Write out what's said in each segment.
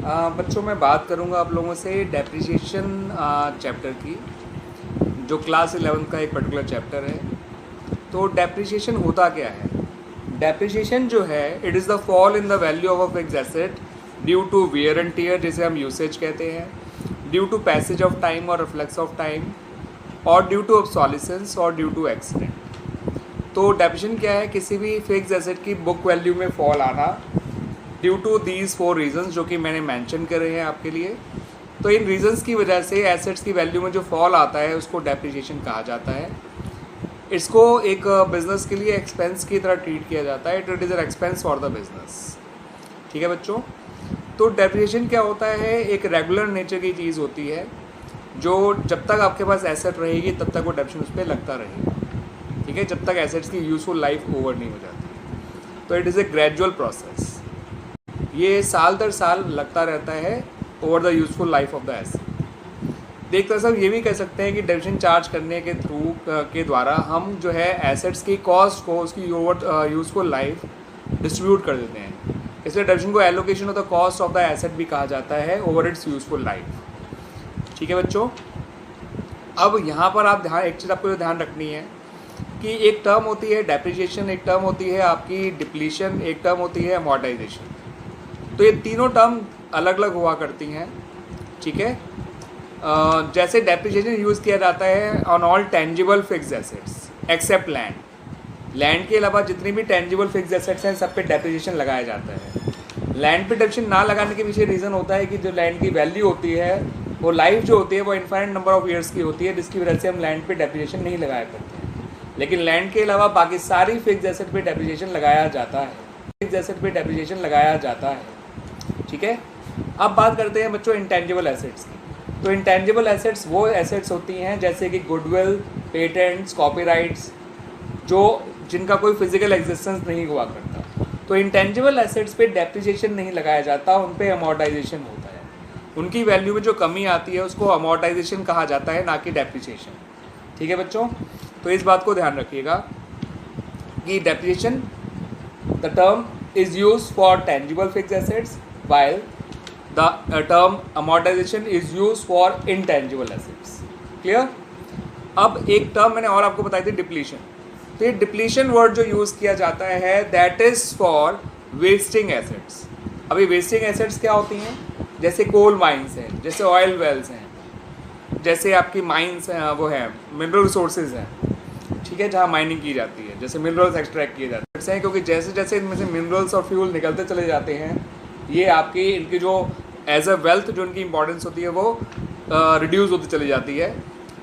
बच्चों मैं बात करूंगा आप लोगों से डेप्रिसिएशन चैप्टर की, जो क्लास 11 का एक पर्टिकुलर चैप्टर है। तो डेप्रिसिएशन होता क्या है? डेप्रिसिएशन जो है, it is the fall in the value of a fix asset due to wear and tear, जिसे हम यूसेज कहते हैं, due to passage of time और रिफ्लेक्स ऑफ टाइम, और ड्यू टू ऑब्सोलिसेंस और ड्यू टू एक्सीडेंट। तो depreciation क्या है? किसी भी फिक्स एसेट की बुक वैल्यू में फॉल आना ड्यू टू दीज 4 रीजंस, जो कि मैंने मेंशन करे हैं आपके लिए। तो इन रीजंस की वजह से एसेट्स की वैल्यू में जो फॉल आता है उसको डेप्रिसिएशन कहा जाता है। इसको एक बिजनेस के लिए एक्सपेंस की तरह ट्रीट किया जाता है। It is an expense for the business. ठीक है बच्चों। तो डेप्रिसिएशन क्या होता है? एक रेगुलर नेचर की चीज़ होती है, जो जब तक आपके पास एसेट रहेगी तब तक वो डेप्रिसिएशन उस पर लगता रहेगा। ठीक है, जब तक एसेट्स की यूजफुल लाइफ ओवर नहीं हो जाती। तो it is a gradual process, ये साल दर साल लगता रहता है over the useful life of the asset. देख तरह से ये भी कह सकते हैं कि डेप्रिसिएशन चार्ज करने के थ्रू के द्वारा हम जो है एसेट्स की कॉस्ट को उसकी ओवर यूजफुल लाइफ डिस्ट्रीब्यूट कर देते हैं। इसलिए डेप्रिसिएशन को allocation of the cost of the asset भी कहा जाता है ओवर इट्स यूजफुल लाइफ। ठीक है बच्चों। अब यहाँ पर आप एक चीज़ आपको ध्यान रखनी है कि एक टर्म होती है डेप्रिसिएशन, एक टर्म होती है आपकी डिप्लीशन, एक टर्म होती है अमोर्टाइजेशन। तो ये तीनों टर्म अलग अलग हुआ करती हैं। ठीक है। जैसे डेप्रिसिएशन यूज़ किया जाता है on all tangible fixed assets except land. Land के अलावा जितनी भी टेंजिबल फिक्स्ड एसेट्स हैं सब पे डेप्रिसिएशन लगाया जाता है। लैंड पे डेप्रिसिएशन ना लगाने के पीछे रीज़न होता है कि जो लैंड की वैल्यू होती है, वो लाइफ जो होती है वो इनफाइनाइट नंबर ऑफ ईयर्स की होती है, जिसकी वजह से हम लैंड पे डेप्रिसिएशन नहीं लगाया करते हैं। लेकिन लैंड के अलावा बाकी सारी फिक्स्ड एसेट पे डेप्रिसिएशन लगाया जाता है। फिक्स्ड एसेट पे डेप्रिसिएशन लगाया जाता है। ठीक है। अब बात करते हैं बच्चों इंटेंजिबल एसेट्स की। तो इंटेंजिबल एसेट्स वो एसेट्स होती हैं जैसे कि गुडविल, पेटेंट्स, कॉपीराइट्स, जो जिनका कोई फिजिकल एग्जिस्टेंस नहीं हुआ करता। तो इंटेंजिबल एसेट्स पे डेप्रिसिएशन नहीं लगाया जाता, उन पे अमोर्टाइजेशन होता है। उनकी वैल्यू में जो कमी आती है उसको अमोर्टाइजेशन कहा जाता है, ना कि डेप्रिसिएशन। ठीक है बच्चों। तो इस बात को ध्यान रखिएगा कि depreciation the term is used for tangible fixed assets while the term amortization is used for intangible assets. Clear? अब एक टर्म मैंने और आपको बताई थी, डिप्लीशन। तो ये डिप्लीशन वर्ड जो यूज़ किया जाता है that is for wasting assets. अभी वेस्टिंग एसेट्स क्या होती हैं? जैसे कोल माइंस हैं, जैसे ऑयल वेल्स हैं, जैसे आपकी माइंस हैं, वो है मिनरल रिसोर्सेज हैं। ठीक है, जहाँ माइनिंग की जाती है, जैसे मिनरल्स एक्सट्रैक्ट किए जाते हैं, क्योंकि जैसे जैसे इनमें से मिनरल्स और फ्यूल निकलते चले जाते हैं, ये आपकी इनकी जो एज अ वेल्थ जो इनकी इंपॉर्टेंस होती है वो रिड्यूस होती चली जाती है।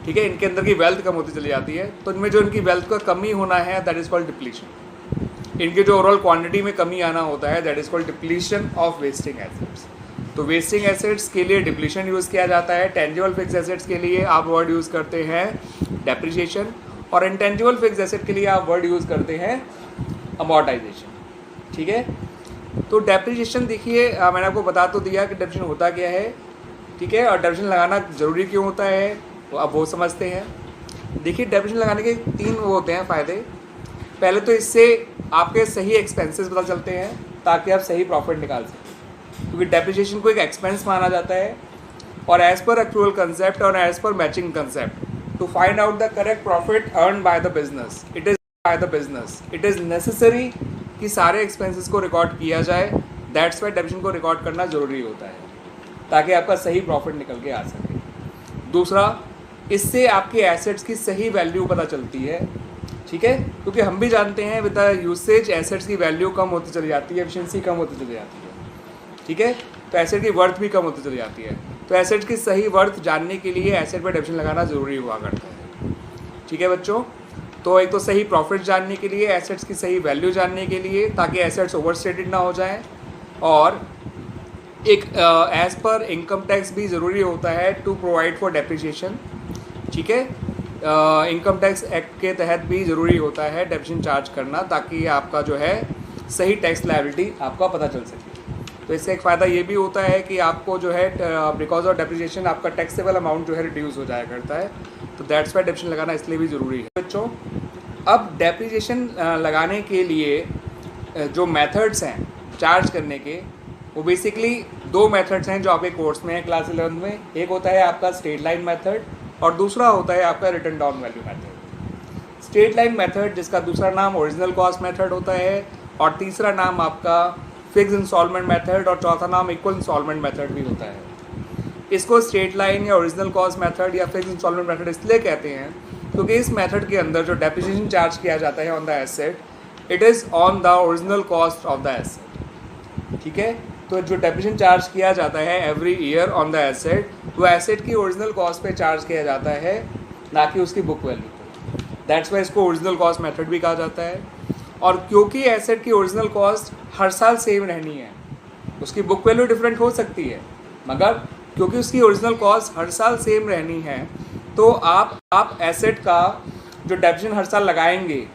ठीक है, इनके अंदर की वेल्थ कम होती चली जाती है। तो इनमें जो इनकी वेल्थ का कमी होना है दैट इज़ कॉल्ड डिप्लीशन। इनके जो ओवरऑल क्वांटिटी में कमी आना होता है that is called depletion of wasting assets. तो वेस्टिंग एसेट्स के लिए डिप्लीशन यूज़ किया जाता है। टेंजिबल फिक्स्ड एसेट्स के लिए आप वर्ड यूज़ करते हैं डेप्रिसिएशन, और इंटेंजिबल फिक्स्ड एसेट के लिए आप वर्ड यूज़ करते हैं अमोर्टाइजेशन। ठीक है। तो डेप्रिसिएशन देखिए, मैंने आपको बता तो दिया कि डेप्रिसिएशन होता क्या है। ठीक है, और डेप्रिसिएशन लगाना ज़रूरी क्यों होता है तो अब वो समझते हैं। देखिए, डेप्रिसिएशन लगाने के 3 वो होते हैं फ़ायदे। पहले तो इससे आपके सही एक्सपेंसेस पता चलते हैं ताकि आप सही प्रॉफिट निकाल सकें, क्योंकि डेप्रिसिएशन को एक एक्सपेंस माना जाता है। और एज़ पर एक्चुअल कंसेप्ट और as per matching concept to find out the correct profit earn by the business, it is necessary कि सारे एक्सपेंसेस को रिकॉर्ड किया जाए। दैट्स वाई डेप्रिसिएशन को रिकॉर्ड करना ज़रूरी होता है ताकि आपका सही प्रॉफिट निकल के आ सके। दूसरा, इससे आपके एसेट्स की सही वैल्यू पता चलती है। ठीक है, क्योंकि हम भी जानते हैं विद द यूसेज एसेट्स की वैल्यू कम होती चली जाती है, एफिशिएंसी कम होती चली जाती है। ठीक है, तो एसेट की वर्थ भी कम होती चली जाती है। तो एसेट्स की सही वर्थ जानने के लिए एसेट पर डेप्रिसिएशन लगाना ज़रूरी हुआ करता है। ठीक है बच्चों। तो एक तो सही प्रॉफिट जानने के लिए, एसेट्स की सही वैल्यू जानने के लिए, ताकि एसेट्स ओवरस्टेटेड ना हो जाएं, और एक एज पर इनकम टैक्स भी ज़रूरी होता है टू प्रोवाइड फॉर डेप्रिसिएशन। ठीक है, इनकम टैक्स एक्ट के तहत भी ज़रूरी होता है डेप्रिसिएशन चार्ज करना, ताकि आपका जो है सही टैक्स लायबिलिटी आपका पता चल सके। तो इससे एक फ़ायदा ये भी होता है कि आपको जो है बिकॉज ऑफ डेप्रिसिएशन आपका टैक्सेबल अमाउंट जो है रिड्यूस हो जाया करता है। तो दैट्स वाई डेप्रिसिएशन लगाना इसलिए भी ज़रूरी है बच्चों। अब डेप्रिसिएशन लगाने के लिए जो मेथड्स हैं चार्ज करने के, वो बेसिकली दो मेथड्स हैं जो आपके कोर्स में है क्लास 11 में। एक होता है आपका स्ट्रेट लाइन मेथड और दूसरा होता है आपका return down value method. Straight line method जिसका दूसरा नाम ओरिजिनल कॉस्ट मेथड होता है और तीसरा नाम आपका फिक्स इंस्टॉलमेंट मेथड और चौथा नाम इक्वल इंस्टॉलमेंट मेथड भी होता है। इसको स्ट्रेट लाइन या ओरिजिनल कॉस्ट मेथड या फिक्स इंस्टॉलमेंट मेथड इसलिए कहते हैं क्योंकि इस मेथड के अंदर जो डेप्रिसिएशन चार्ज किया जाता है on the asset it is on the original cost of the asset. ठीक है, तो जो डेप्रिसिएशन चार्ज किया जाता है every year on the asset वो एसेट की ओरिजिनल कॉस्ट पे चार्ज किया जाता है, ना कि उसकी बुक वैल्यू पे। दैट्स वाई इसको ओरिजिनल कॉस्ट मेथड भी कहा जाता है। और क्योंकि एसेट की ओरिजिनल कॉस्ट हर साल सेम रहनी है, उसकी बुक वैल्यू डिफरेंट हो सकती है, मगर क्योंकि उसकी ओरिजिनल कॉस्ट हर साल सेम रहनी है तो आप एसेट का जो डेप्रिसिएशन हर साल लगाएंगे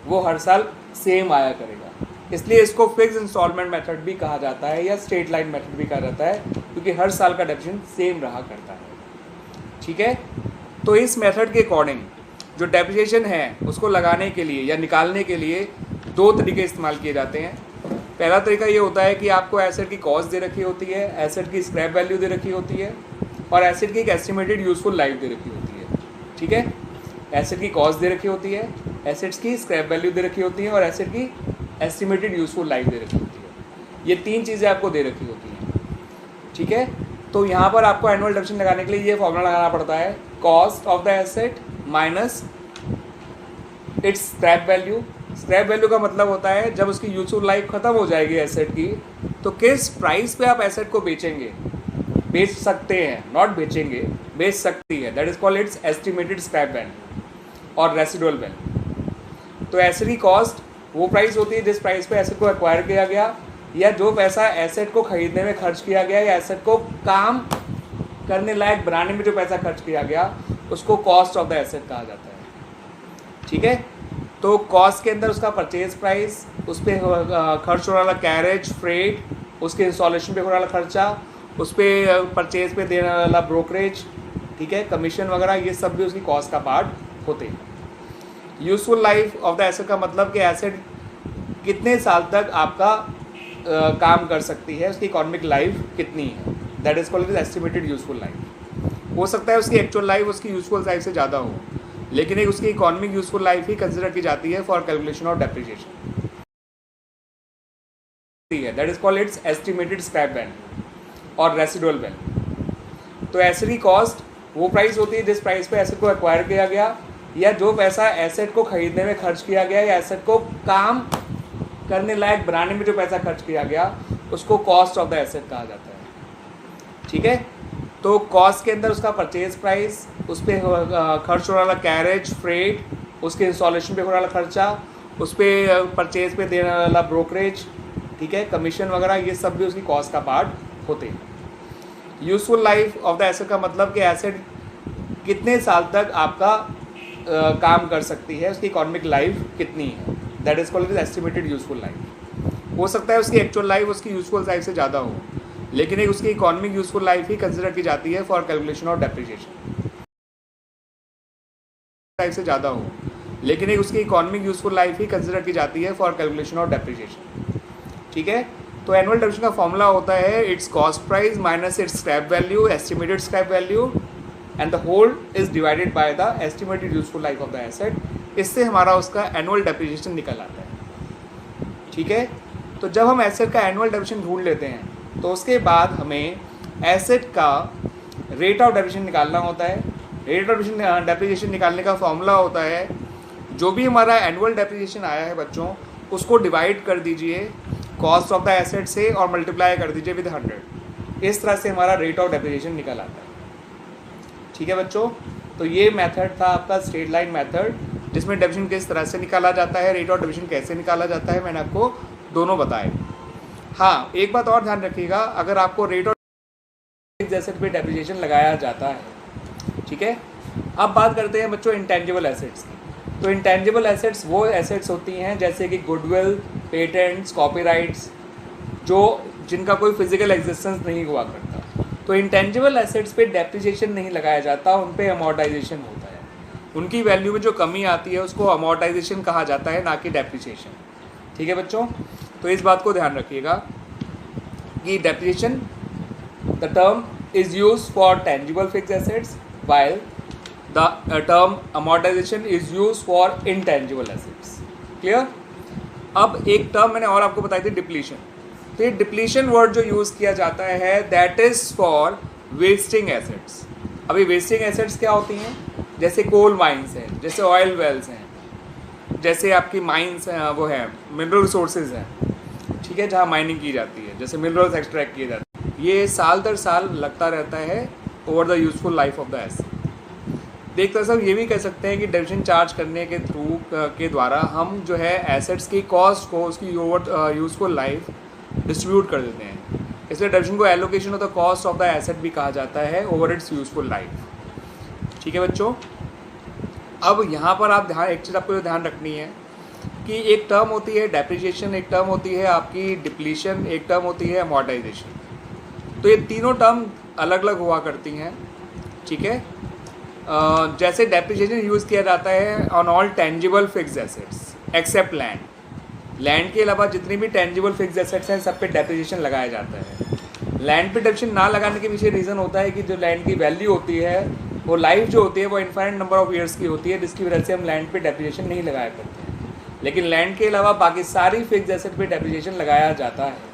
वो हर साल सेम आया करेगा। इसलिए इसको फिक्स इंस्टॉलमेंट मेथड भी कहा जाता है या स्ट्रेट लाइन मेथड भी कहा जाता है, क्योंकि हर साल का डेप्रिसिएशन सेम रहा करता है। ठीक है, तो इस मेथड के अकॉर्डिंग जो डेप्रिसिएशन है उसको लगाने के लिए या निकालने के लिए दो तरीके इस्तेमाल किए जाते हैं। पहला तरीका ये होता है कि आपको एसेट की कॉस्ट दे रखी होती है, एसेट की स्क्रैप वैल्यू दे रखी होती है और एसेट की एक एस्टिमेटेड यूजफुल लाइफ दे रखी होती है। ठीक है, एसेट की कॉस्ट दे रखी होती है, एसेट्स की स्क्रैप वैल्यू दे रखी होती है और एसेट की एस्टिमेटेड यूजफुल लाइफ दे रखी होती है। ये तीन चीज़ें आपको दे रखी होती हैं। ठीक है, तो यहाँ पर आपको एनुअल डेप्रिसिएशन लगाने के लिए ये फॉर्मूला लगाना पड़ता है, cost of the asset minus its scrap value. Scrap value का मतलब होता है जब उसकी यूजफुल लाइफ ख़त्म हो जाएगी एसेट की तो किस प्राइस पे आप एसेट को बेचेंगे, बेच सकते हैं, नॉट बेचेंगे, बेच सकती है। That is called its estimated scrap value और रेसिडुअल वैल्यू। तो एसेट की कॉस्ट वो प्राइस होती है जिस प्राइस पे एसेट को एक्वायर किया गया या जो पैसा एसेट को खरीदने में खर्च किया गया या एसेट को काम करने लायक बनाने में जो पैसा खर्च किया गया उसको कॉस्ट ऑफ द एसेट कहा जाता है। ठीक है, तो कॉस्ट के अंदर उसका परचेज प्राइस, उस पर खर्च होने वाला कैरेज, फ्रेट, उसके इंस्टॉलेशन पे होने वाला खर्चा, उस पर परचेज पे देने वाला ब्रोकरेज, ठीक है, कमीशन वगैरह, ये सब भी उसकी कॉस्ट का पार्ट होते हैं। Useful life of the asset का मतलब कि एसेट कितने साल तक आपका काम कर सकती है, उसकी इकोनॉमिक लाइफ कितनी है, that is called estimated useful life. हो सकता है उसकी एक्चुअल लाइफ उसकी यूजफुल लाइफ से ज़्यादा हो, लेकिन एक उसकी इकोनॉमिक यूजफुल लाइफ ही कंसिडर की जाती है for calculation of depreciation. That is called its estimated scrap value और रेसिडुअल वैल्यू। तो एसेट की कॉस्ट वो प्राइस होती है जिस प्राइस पे एसेट को एक्वायर किया गया या जो पैसा एसेट को खरीदने में खर्च किया गया या एसेट को काम करने लायक बनाने में जो पैसा खर्च किया गया उसको कॉस्ट ऑफ द एसेट कहा जाता है। ठीक है, तो कॉस्ट के अंदर उसका परचेज प्राइस, उस पर खर्च होने वाला कैरेज, फ्रेट, उसके इंस्टॉलेशन पे होने वाला खर्चा, उस पर परचेज पे देने वाला ब्रोकरेज, ठीक है, कमीशन वगैरह, ये सब भी उसकी कॉस्ट का पार्ट होते हैं। Useful life of the asset का मतलब कि एसेट कितने साल तक आपका काम कर सकती है, उसकी इकोनॉमिक लाइफ कितनी है, that is called estimated useful life. हो सकता है उसकी एक्चुअल लाइफ उसकी यूजफुल लाइफ से ज़्यादा हो, लेकिन एक उसकी इकोनॉमिक यूजफुल लाइफ ही कंसिडर की जाती है for calculation of depreciation. Life से ज़्यादा हो, लेकिन एक उसकी इकोनॉमिक यूजफुल लाइफ ही कंसिडर की जाती है फॉर कैलकुलेशन ऑफ डेप्रिसिएशन। ठीक है, तो एनुअल डेप्रिसिएशन का फॉर्मूला होता है its cost price minus its scrap value, estimated scrap value and the whole is divided by the estimated useful life of the asset. इससे हमारा उसका एनुअल डेप्रिसिएशन निकल आता है। ठीक है, तो जब हम एसेट का एनुअल डेप्रिसिएशन ढूंढ लेते हैं तो उसके बाद हमें एसेट का रेट ऑफ डेप्रिसिएशन निकालना होता है। रेट ऑफ डेप्रिसिएशन निकालने का फॉर्मूला होता है जो भी हमारा एनुअल डेप्रिसिएशन आया है बच्चों उसको डिवाइड कर दीजिए कॉस्ट ऑफ द एसेट से और मल्टीप्लाई कर दीजिए विद 100। इस तरह से हमारा रेट ऑफ डेप्रिसिएशन निकल आता है। ठीक है बच्चों, तो ये मेथड था आपका स्ट्रेट लाइन मेथड, जिसमें डेप्रिसिएशन किस तरह से निकाला जाता है, रेट ऑफ डेप्रिसिएशन कैसे निकाला जाता है, मैंने आपको दोनों बताए। हाँ, एक बात और ध्यान रखिएगा, अगर आपको रेट ऑफ एसेट पे डेप्रिसिएशन लगाया जाता है, ठीक है। अब बात करते हैं बच्चों इंटेंजिबल एसेट्स की। तो इंटेंजिबल एसेट्स वो एसेट्स होती हैं जैसे कि गुडविल, पेटेंट्स, कॉपीराइट्स, जो जिनका कोई फिजिकल एग्जिस्टेंस नहीं हुआ करता। तो इंटेंजिबल एसेट्स पे डेप्रिसिएशन नहीं लगाया जाता, उन पे अमोर्टाइजेशन होता है। उनकी वैल्यू में जो कमी आती है उसको अमोर्टाइजेशन कहा जाता है, ना कि डेप्रिसिएशन। ठीक है बच्चों, तो इस बात को ध्यान रखिएगा कि depreciation the term is use for tangible fixed assets while the term amortisation is use for intangible assets. Clear. अब एक टर्म मैंने और आपको बताई थी, डिप्लीशन। तो ये डिप्लीशन वर्ड जो यूज़ किया जाता है that is for wasting assets. अभी वेस्टिंग एसेट्स क्या होती हैं? जैसे कोल माइंस हैं, जैसे ऑयल वेल्स हैं, जैसे आपकी माइंस हैं, वो है मिनरल रिसोर्सेज हैं, ठीक है, जहाँ माइनिंग की जाती है, जैसे मिनरल्स एक्सट्रैक्ट किए जाते हैं। ये साल दर साल लगता रहता है over the useful life of the asset. देखते सब ये भी कह सकते हैं कि डेप्रिसिएशन चार्ज करने के थ्रू के द्वारा हम जो है एसेट्स की कॉस्ट को उसकी ओवर यूजफुल लाइफ डिस्ट्रीब्यूट कर देते हैं। इसलिए डेप्रिसिएशन को allocation of the cost of the asset भी कहा जाता है ओवर इट्स यूजफुल लाइफ। ठीक है बच्चों। अब यहाँ पर आप ध्यान, एक चीज़ आपको ध्यान रखनी है कि एक टर्म होती है डेप्रिसिएशन, एक टर्म होती है आपकी डिप्लीशन, एक टर्म होती है अमोर्टाइजेशन। तो ये तीनों टर्म अलग अलग हुआ करती हैं। ठीक है। जैसे डेप्रिसिएशन यूज़ किया जाता है on all tangible fixed assets except land. Land के अलावा जितनी भी टेंजिबल फिक्स्ड एसेट्स हैं सब पे डेप्रिसिएशन लगाया जाता है। लैंड पे डेप्रिसिएशन ना लगाने के पीछे रीज़न होता है कि जो लैंड की वैल्यू होती है, वो लाइफ जो होती है वो इनफाइनाइट नंबर ऑफ ईयर्स की होती है, जिसकी वजह से हम लैंड पे डेप्रिसिएशन नहीं लगाया करते हैं। लेकिन लैंड के अलावा बाकी सारी फिक्स्ड एसेट पे डेप्रिसिएशन लगाया जाता है।